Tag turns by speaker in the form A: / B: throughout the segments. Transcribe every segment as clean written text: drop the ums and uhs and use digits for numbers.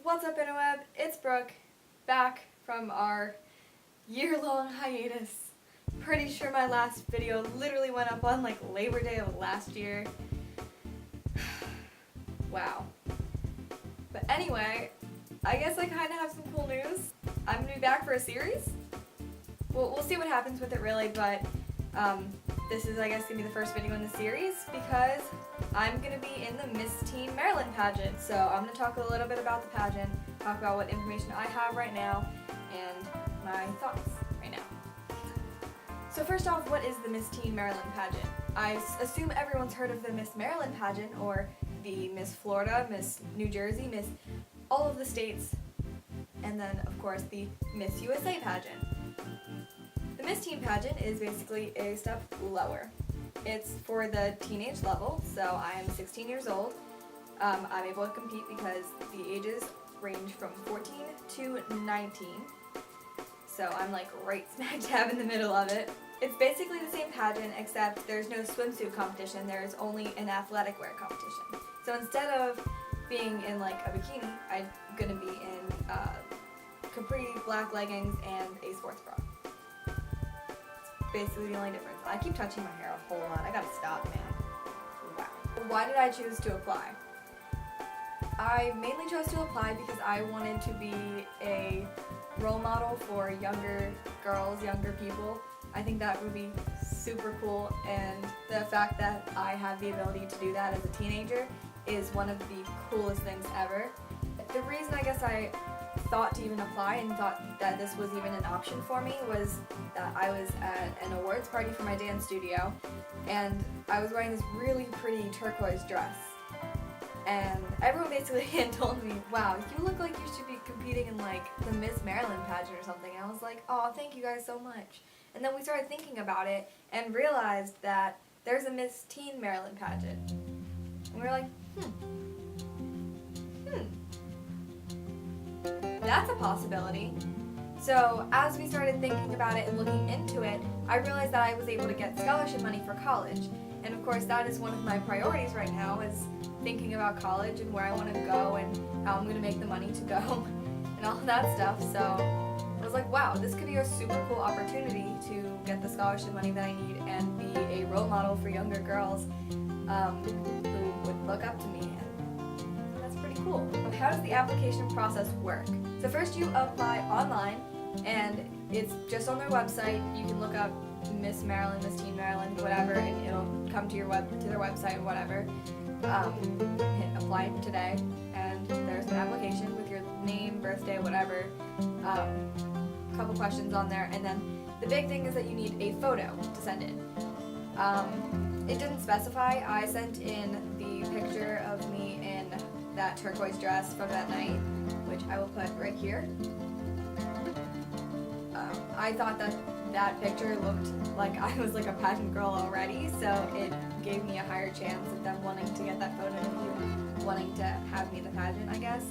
A: What's up, interweb? It's Brooke, back from our year-long hiatus. Pretty sure my last video literally went up on like Labor Day of last year. Wow. But anyway, I guess I kind of have some cool news. I'm gonna be back for a series. We'll see what happens with it really, but this is, I guess, gonna be the first video in the series because I'm gonna be in the Miss Teen Maryland pageant. So I'm gonna talk a little bit about the pageant, talk about what information I have right now, and my thoughts right now. So first off, what is the Miss Teen Maryland pageant? I assume everyone's heard of the Miss Maryland pageant, or the Miss Florida, Miss New Jersey, Miss all of the states, and then of course the Miss USA pageant. The Miss Teen pageant is basically a step lower. It's for the teenage level, so I am 16 years old. I'm able to compete because the ages range from 14 to 19. So I'm like right smack dab in the middle of it. It's basically the same pageant except there's no swimsuit competition, there's only an athletic wear competition. So instead of being in like a bikini, I'm gonna be in capri black leggings and a sports bra. Basically the only difference. I keep touching my hair a whole lot. I gotta stop, man. Wow. Why did I choose to apply? I mainly chose to apply because I wanted to be a role model for younger girls, younger people. I think that would be super cool, and the fact that I have the ability to do that as a teenager is one of the coolest things ever. The reason I guess I thought to even apply and thought that this was even an option for me was that I was at an awards party for my dance studio and I was wearing this really pretty turquoise dress, and everyone basically had told me, wow, you look like you should be competing in like the Miss Maryland pageant or something, and I was like, oh, thank you guys so much. And then we started thinking about it and realized that there's a Miss Teen Maryland pageant, and we were like, that's a possibility. So as we started thinking about it and looking into it, I realized that I was able to get scholarship money for college. And of course that is one of my priorities right now, is thinking about college and where I want to go and how I'm going to make the money to go and all of that stuff. So I was like, wow, this could be a super cool opportunity to get the scholarship money that I need and be a role model for younger girls who would look up to me. Cool. How does the application process work? So first you apply online, and it's just on their website. You can look up Miss Maryland, Miss Teen Maryland, whatever, and it'll come to their website, whatever. Hit apply today, and there's an application with your name, birthday, whatever. A couple questions on there, and then the big thing is that you need a photo to send in. It didn't specify. I sent in the picture of me in that turquoise dress from that night, which I will put right here. I thought that that picture looked like I was like a pageant girl already, so it gave me a higher chance of them wanting to get that photo interview, wanting to have me in the pageant, I guess.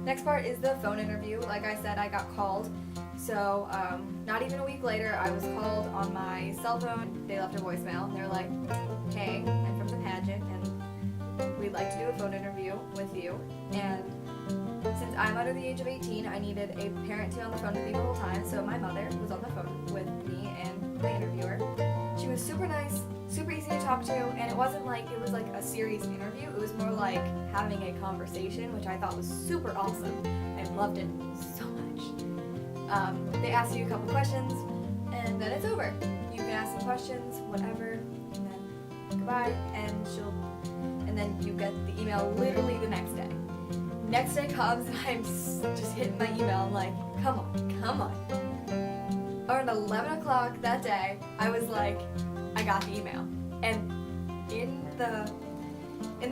A: Next part is the phone interview. Like I said, I got called. So not even a week later, I was called on my cell phone. They left a voicemail, and they're like, hey, I'm from the pageant, and we'd like to do a phone interview with you. And since I'm under the age of 18, I needed a parent to be on the phone with me the whole time, so my mother was on the phone with me and the interviewer. She was super nice, super easy to talk to, and it wasn't like it was like a serious interview. It was more like having a conversation, which I thought was super awesome. I loved it so much. They ask you a couple questions, and then it's over. You can ask some questions, whatever, and then goodbye, and then you get the email literally the next day. Next day comes, and I'm just hitting my email. I'm like, come on. Around 11 o'clock that day, I was like, I got the email. And in the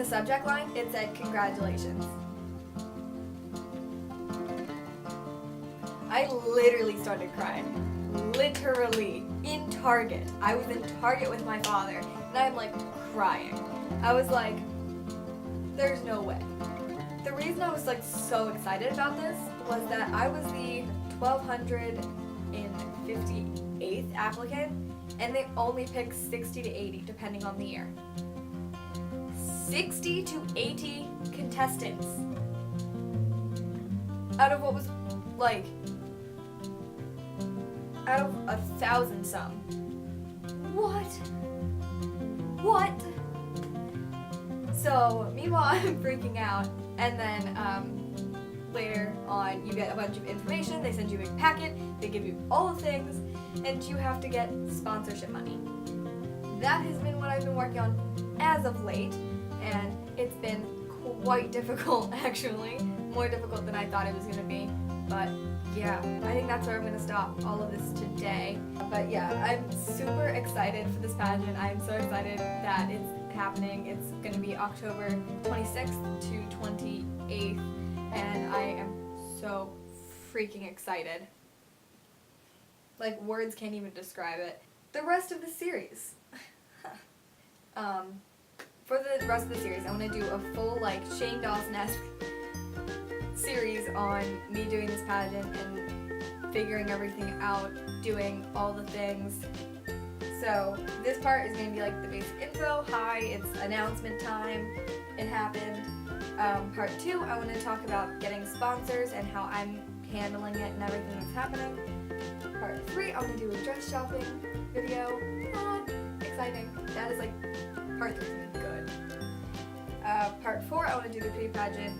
A: subject line, it said, congratulations. I literally started crying. Literally. In Target. I was in Target with my father, and I'm like crying. I was like, there's no way. The reason I was like so excited about this was that I was the 1258th applicant, and they only picked 60 to 80 depending on the year. 60 to 80 contestants. out of what was, like, out of 1,000 some. What? So, meanwhile, I'm freaking out, and then, later on, you get a bunch of information, they send you a big packet, they give you all the things, and you have to get sponsorship money. That has been what I've been working on as of late, and it's been quite difficult, actually. More difficult than I thought it was going to be. But yeah, I think that's where I'm going to stop all of this today. But yeah, I'm super excited for this pageant. I'm so excited that it's happening. It's going to be October 26th to 28th, and I am so freaking excited. Like, words can't even describe it. The rest of the series. For the rest of the series, I want to do a full, like, Shane Dawson-esque series on me doing this pageant and figuring everything out, doing all the things. So this part is going to be like the basic info. Hi, it's announcement time. It happened. Part 2, I want to talk about getting sponsors and how I'm handling it and everything that's happening. Part 3, I want to do a dress shopping video. Exciting. That is like part 3 is going to be good. Part 4, I want to do the pre-pageant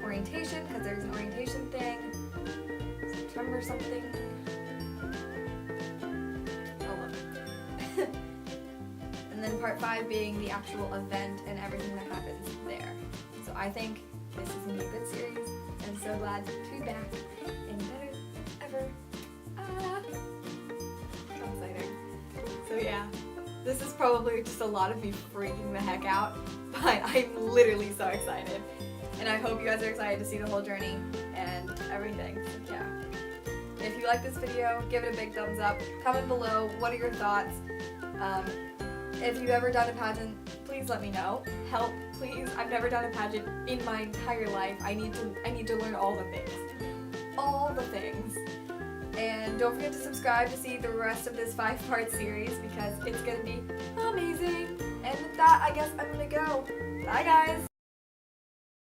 A: orientation, because there's an orientation thing. September something. And then part 5 being the actual event and everything that happens there. So I think this is going to be a good series. I'm so glad to be back and better ever. So exciting. So yeah, this is probably just a lot of me freaking the heck out, but I'm literally so excited. And I hope you guys are excited to see the whole journey and everything. So yeah. If you like this video, give it a big thumbs up. Comment below, what are your thoughts? If you've ever done a pageant, please let me know. Help, please. I've never done a pageant in my entire life. I need to learn all the things. All the things. And don't forget to subscribe to see the rest of this 5-part series, because it's gonna be amazing. And with that, I guess I'm gonna go. Bye guys!